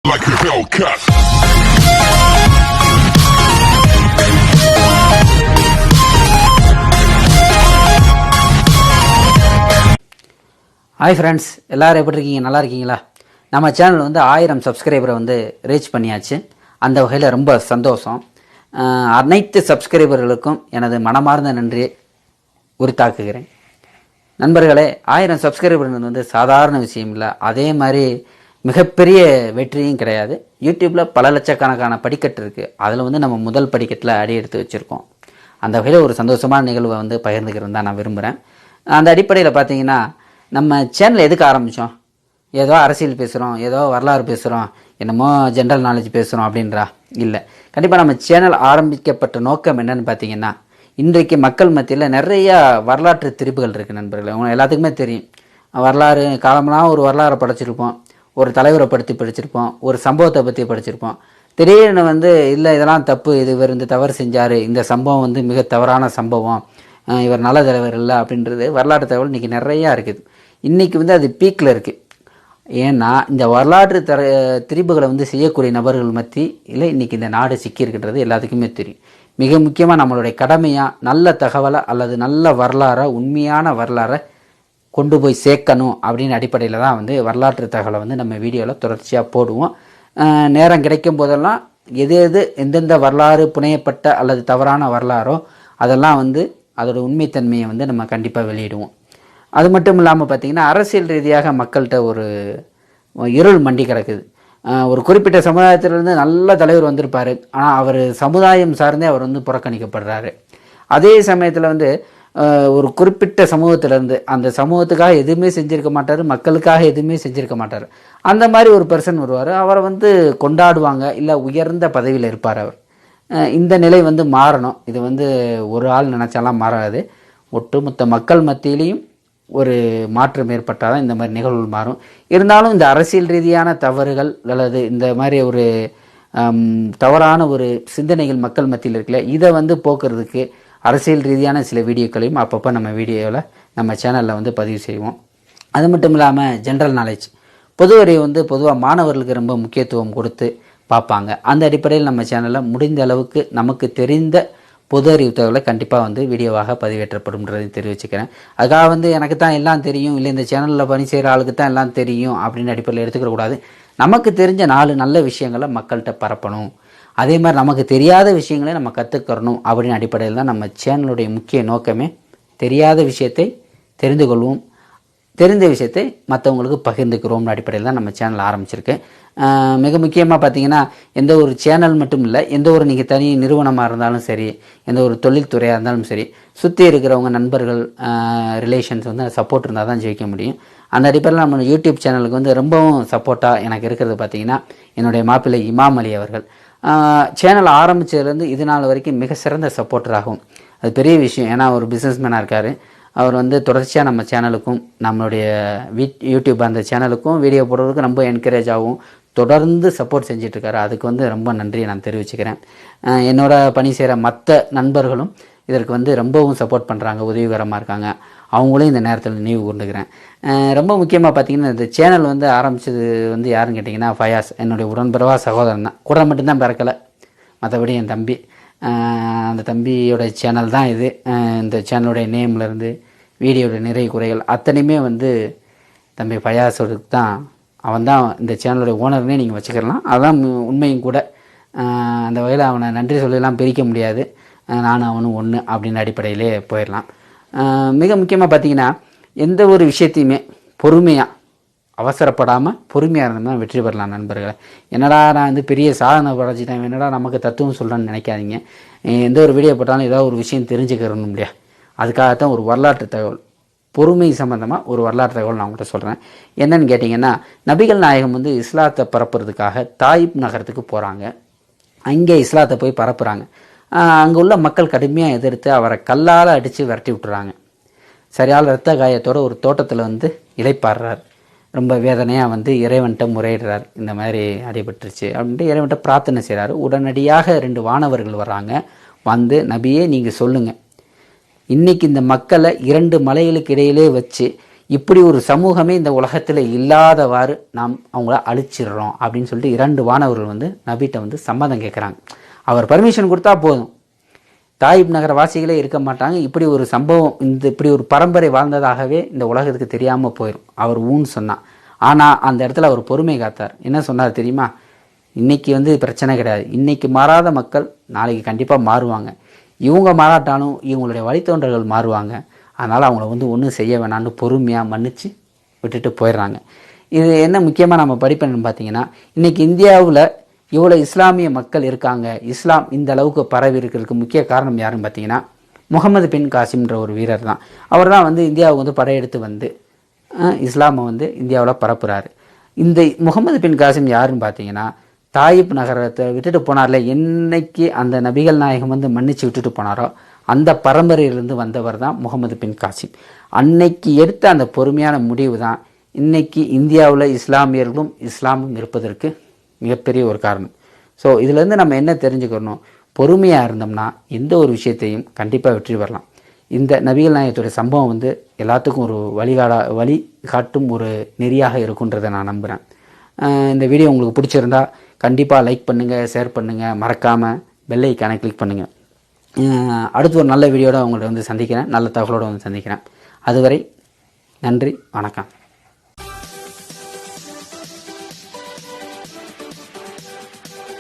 like a Hellcat. Hi friends, எல்லோரும் எப்படி இருக்கீங்க? நல்லா இருக்கீங்களா? நம்ம சேனல் வந்து 1000 சப்ஸ்கிரைபரை வந்து ரீச் பண்ணியாச்சு. அந்த வகையில் ரொம்ப சந்தோஷம். அனைத்து சப்ஸ்கிரைபர்களுக்கும் எனது மனமார்ந்த நன்றியை உரித்தாக்குகிறேன். நண்பர்களே, 1000 சப்ஸ்கிரைபர் வந்து சாதாரண விஷயம் இல்லை. அதே மாதிரி மிகப்பெரிய வெற்றியும் கிடையாது. யூடியூப்பில் பல லட்சக்கணக்கான படிக்கட்டு இருக்குது. அதில் வந்து நம்ம முதல் படிக்கட்டில் அடி எடுத்து வச்சுருக்கோம். அந்த வகையில் ஒரு சந்தோஷமான நிகழ்வை வந்து பகிர்ந்துக்கிறேன் தான் நான் விரும்புகிறேன். அந்த அடிப்படையில் பார்த்தீங்கன்னா, நம்ம சேனல் எதுக்கு ஆரம்பித்தோம்? ஏதோ அரசியல் பேசுகிறோம், ஏதோ வரலாறு பேசுகிறோம், என்னமோ ஜென்ரல் நாலேஜ் பேசுகிறோம் அப்படின்றா இல்லை. கண்டிப்பாக நம்ம சேனல் ஆரம்பிக்கப்பட்ட நோக்கம் என்னன்னு பார்த்தீங்கன்னா, இன்றைக்கு மக்கள் மத்தியில் நிறையா வரலாற்று திரிப்புகள் இருக்குது நண்பர்களே. உங்களுக்கு எல்லாத்துக்குமே தெரியும். வரலாறு காலமெல்லாம் ஒரு வரலாறை படிச்சிருப்போம், ஒரு தலைவரை பற்றி படிச்சிருப்போம், ஒரு சம்பவத்தை பற்றி படிச்சிருப்போம். திடீர்னு வந்து இல்லை இதெல்லாம் தப்பு, இவர் இந்த தவறு செஞ்சார், இந்த சம்பவம் வந்து மிக தவறான சம்பவம், இவர் நல்ல தலைவர் இல்லை அப்படின்றது வரலாற்று தகவல் இன்றைக்கி நிறையா இருக்குது. இன்றைக்கி வந்து அது பீக்கில் இருக்குது. ஏன்னா இந்த வரலாற்று திரிப்புகளை வந்து செய்யக்கூடிய நபர்கள் மத்தியில் இன்றைக்கி இந்த நாடு சிக்கியிருக்கின்றது எல்லாத்துக்குமே தெரியும். மிக முக்கியமாக நம்மளுடைய கடமையாக நல்ல தகவலை அல்லது நல்ல வரலாறை, உண்மையான வரலாறை கொண்டு போய் சேர்க்கணும் அப்படின்னு அடிப்படையில் தான் வந்து வரலாற்று தகவலை வந்து நம்ம வீடியோவில் தொடர்ச்சியாக போடுவோம். நேரம் கிடைக்கும் போதெல்லாம் எந்தெந்த வரலாறு புனையப்பட்ட அல்லது தவறான வரலாறோ அதெல்லாம் வந்து அதோட உண்மைத்தன்மையை வந்து நம்ம கண்டிப்பாக வெளியிடுவோம். அது மட்டும் இல்லாமல் பார்த்திங்கன்னா, அரசியல் ரீதியாக மக்கள்கிட்ட ஒரு இருள் மண்டி கிடக்குது. ஒரு குறிப்பிட்ட சமுதாயத்திலேருந்து நல்ல தலைவர் வந்திருப்பார், ஆனால் அவர் சமுதாயம் சார்ந்தே அவர் வந்து புறக்கணிக்கப்படுறாரு. அதே சமயத்தில் வந்து ஒரு குறிப்பிட்ட சமூகத்திலேருந்து அந்த சமூகத்துக்காக எதுவுமே செஞ்சுருக்க மாட்டார், மக்களுக்காக எதுவுமே செஞ்சுருக்க மாட்டார். அந்த மாதிரி ஒரு பர்சன் வருவார், அவரை வந்து கொண்டாடுவாங்க, இல்லை உயர்ந்த பதவியில் இருப்பார் அவர். இந்த நிலை வந்து மாறணும். இது வந்து ஒரு ஆள் நினச்சாலாம் மாறாது. ஒட்டுமொத்த மக்கள் மத்தியிலையும் ஒரு மாற்றம் ஏற்பட்டால் தான் இந்த மாதிரி நிகழ்வுகள் மாறும். இருந்தாலும் இந்த அரசியல் ரீதியான தவறுகள் அல்லது இந்த மாதிரி ஒரு தவறான ஒரு சிந்தனைகள் மக்கள் மத்தியில் இருக்குல்ல, இதை வந்து போக்குறதுக்கு அரசியல் ரீதியான சில வீடியோக்களையும் அப்பப்போ நம்ம சேனலில் வந்து பதிவு செய்வோம். அது மட்டும் இல்லாமல் ஜென்ரல் நாலேஜ், பொது அறிவு வந்து பொதுவாக மாணவர்களுக்கு ரொம்ப முக்கியத்துவம் கொடுத்து பார்ப்பாங்க. அந்த அடிப்படையில் நம்ம சேனலில் முடிந்த அளவுக்கு நமக்கு தெரிந்த பொது அறிவு தகவலை கண்டிப்பாக வந்து வீடியோவாக பதிவேற்றப்படும்ன்றதை தெரிவிச்சுக்கிறேன். அதுக்காக வந்து எனக்கு தான் எல்லாம் தெரியும், இல்லை இந்த சேனலில் பணி செய்கிற ஆளுக்கு தான் எல்லாம் தெரியும் அப்படின்னு அடிப்படையில் எடுத்துக்கக்கூடாது. நமக்கு தெரிஞ்ச 4 நல்ல விஷயங்களை மக்கள்கிட்ட பரப்பணும். அதே மாதிரி நமக்கு தெரியாத விஷயங்களை நம்ம கற்றுக்கிறணும் அப்படின்னு அடிப்படையில் தான் நம்ம சேனலுடைய முக்கிய நோக்கமே. தெரியாத விஷயத்தை தெரிந்து கொள்வோம், தெரிந்த விஷயத்தை மற்றவங்களுக்கு பகிர்ந்துக்கிறோம்னு அடிப்படையில் தான் நம்ம சேனல் ஆரம்பிச்சிருக்கு. மிக முக்கியமாக பார்த்திங்கன்னா, எந்த ஒரு சேனல் மட்டும் இல்லை, எந்த ஒரு நீங்கள் தனி நிறுவனமாக இருந்தாலும் சரி, எந்த ஒரு தொழில்துறையாக இருந்தாலும் சரி, சுற்றி இருக்கிறவங்க நண்பர்கள் ரிலேஷன்ஸ் வந்து சப்போர்ட் இருந்தால் தான் ஜெயிக்க முடியும். அந்த அடிப்படையில் நம்ம யூடியூப் சேனலுக்கு வந்து ரொம்பவும் சப்போர்ட்டாக எனக்கு இருக்கிறது பார்த்திங்கன்னா, என்னுடைய மாப்பிள்ளை இமாம் அலி அவர்கள். சேனல் ஆரம்பித்ததுலேருந்து இது நாள் வரைக்கும் மிக சிறந்த சப்போர்ட்டராகும். அது பெரிய விஷயம். ஏன்னா ஒரு பிஸ்னஸ்மேனாக இருக்கார். அவர் வந்து தொடர்ச்சியாக நம்ம சேனலுக்கும் நம்மளுடைய யூடியூப் அந்த சேனலுக்கும் வீடியோ போடுறதுக்கு ரொம்ப என்கரேஜ் ஆகும், தொடர்ந்து சப்போர்ட் செஞ்சிட்ருக்காரு. அதுக்கு வந்து ரொம்ப நன்றியை நான் தெரிவிச்சுக்கிறேன். என்னோட பணி செய்கிற மற்ற நண்பர்களும் இதற்கு வந்து ரொம்பவும் சப்போர்ட் பண்ணுறாங்க, உதவிகரமாக இருக்காங்க. அவங்களையும் இந்த நேரத்தில் நினைவு கொண்டுக்கிறேன். ரொம்ப முக்கியமாக பார்த்திங்கன்னா, இந்த சேனல் வந்து ஆரம்பித்தது வந்து யாருன்னு கேட்டிங்கன்னா, ஃபயாஸ் என்னுடைய உடன்பிறவா சகோதரன் தான். கூட மட்டும்தான் பிறக்கலை, மற்றபடி என் தம்பி. அந்த தம்பியோட சேனல் தான் இது. இந்த சேனலுடைய நேம்லேருந்து வீடியோட நிறை குறைகள் அத்தனையுமே வந்து தம்பி ஃபயாஸோடுக்கு தான். அவன் தான் இந்த சேனலுடைய ஓனர்னே நீங்கள் வச்சுக்கலாம். அதுதான் உண்மையும் கூட. அந்த வகையில் அவனை நன்றி சொல்லலாம் பிரிக்க முடியாது. நானும் அவனும் ஒன்று அப்படின்னு அடிப்படையிலே போயிடலாம். மிக முக்கியமாக பார்த்திங்கன்னா, எந்த ஒரு விஷயத்தையுமே பொறுமையாக, அவசரப்படாமல் பொறுமையாக இருந்தோம்னா வெற்றி பெறலாம் நண்பர்களை. என்னடா நான் வந்து பெரிய சாதனை படைச்சிட்டேன், என்னடா நமக்கு தத்துவம் சொல்கிறேன்னு நினைக்காதீங்க. எந்த ஒரு வீடியோ போட்டாலும் ஏதாவது ஒரு விஷயம் தெரிஞ்சுக்கிறணும் இல்லையா? அதுக்காகத்தான் ஒரு வரலாற்று தகவல், பொறுமை சம்மந்தமாக ஒரு வரலாற்று தகவல் நான் உங்கள்கிட்ட சொல்கிறேன். என்னன்னு கேட்டிங்கன்னா, நபிகள் நாயகம் வந்து இஸ்லாத்தை பரப்புறதுக்காக தாயிப் நகரத்துக்கு போகிறாங்க. அங்கே இஸ்லாத்தை போய் பரப்புகிறாங்க. அங்கே உள்ள மக்கள் கடுமையாக எதிர்த்து அவரை கல்லால் அடித்து விரட்டி விட்டுறாங்க. சரியான இரத்த காயத்தோடு ஒரு தோட்டத்தில் வந்து இளைப்பாடுறார். ரொம்ப வேதனையாக வந்து இறைவன்கிட்ட முறையிடுறார், இந்த மாதிரி அடிபட்டுருச்சு அப்படின்ட்டு இறைவன்கிட்ட பிரார்த்தனை செய்கிறாரு. உடனடியாக 2 வானவர்கள் வர்றாங்க. வந்து, நபியே நீங்கள் சொல்லுங்கள், இன்றைக்கி இந்த மக்களை 2 மலைகளுக்கு இடையிலே வச்சு இப்படி ஒரு சமூகமே இந்த உலகத்தில் இல்லாதவாறு நாம் அவங்கள அழிச்சிடுறோம் அப்படின்னு சொல்லிட்டு 2 வானவர்கள் வந்து நபிட்ட வந்து சம்மதம் கேட்குறாங்க. அவர் பர்மிஷன் கொடுத்தா போதும், தாயிப் நகர வாசிகளே இருக்க மாட்டாங்க. இப்படி ஒரு சம்பவம், இப்படி ஒரு பரம்பரை வாழ்ந்ததாகவே இந்த உலகத்துக்கு தெரியாமல் போயிடும் அவர் ஊன்னு சொன்னான். ஆனால் அந்த இடத்துல அவர் பொறுமை காத்தார். என்ன சொன்னார் தெரியுமா? இன்றைக்கி வந்து பிரச்சனை கிடையாது, இன்றைக்கி மாறாத மக்கள் நாளைக்கு கண்டிப்பாக மாறுவாங்க, இவங்க மாறாட்டாலும் இவங்களுடைய வழித்தோன்றர்கள் மாறுவாங்க, அதனால் அவங்கள வந்து ஒன்றும் செய்ய வேணான்னு பொறுமையாக மன்னித்து விட்டுட்டு போயிடுறாங்க. இது என்ன முக்கியமாக நம்ம படிப்பேன்னு பார்த்தீங்கன்னா, இன்றைக்கி இந்தியாவில் இவ்வளோ இஸ்லாமிய மக்கள் இருக்காங்க, இஸ்லாம் இந்த அளவுக்கு பரவி இருக்கிறதுக்கு முக்கிய காரணம் யாருன்னு பார்த்தீங்கன்னா முகமது பின் காசிம்ன்ற ஒரு வீரர் தான். அவர் தான் வந்து இந்தியாவுக்கு வந்து படையெடுத்து வந்து இஸ்லாமை வந்து இந்தியாவில் பரப்புகிறாரு. இந்த முகமது பின் காசிம் யாருன்னு பார்த்தீங்கன்னா தாயிப் நகரத்தை விட்டுட்டு போனார்ல, என்னைக்கு அந்த நபிகள் நாயகம் வந்து மன்னிச்சு விட்டுட்டு போனாரோ அந்த பரம்பரையிலிருந்து வந்தவர் தான் முகமது பின் காசிம். அன்னைக்கு எடுத்த அந்த பொறுமையான முடிவு தான் இன்னைக்கு இந்தியாவில் இஸ்லாமியர்களும் இஸ்லாமும் இருப்பதற்கு மிகப்பெரிய ஒரு காரணம். ஸோ இதுலேருந்து நம்ம என்ன தெரிஞ்சுக்கணும்? பொறுமையாக இருந்தோம்னா எந்த ஒரு விஷயத்தையும் கண்டிப்பாக வெற்றி பெறலாம். இந்த நபிகள் நாயகத்துடைய சம்பவம் வந்து எல்லாத்துக்கும் ஒரு வழி காட்டும் ஒரு நெறியாக இருக்குன்றதை நான் நம்புகிறேன். இந்த வீடியோ உங்களுக்கு பிடிச்சிருந்தா கண்டிப்பாக லைக் பண்ணுங்கள், ஷேர் பண்ணுங்கள், மறக்காமல் பெல் ஐக்கானை கிளிக் பண்ணுங்கள். அடுத்து ஒரு நல்ல வீடியோட உங்கள்கிட்ட வந்து சந்திக்கிறேன், நல்ல தகவலோடு வந்து சந்திக்கிறேன். அதுவரை நன்றி, வணக்கம்.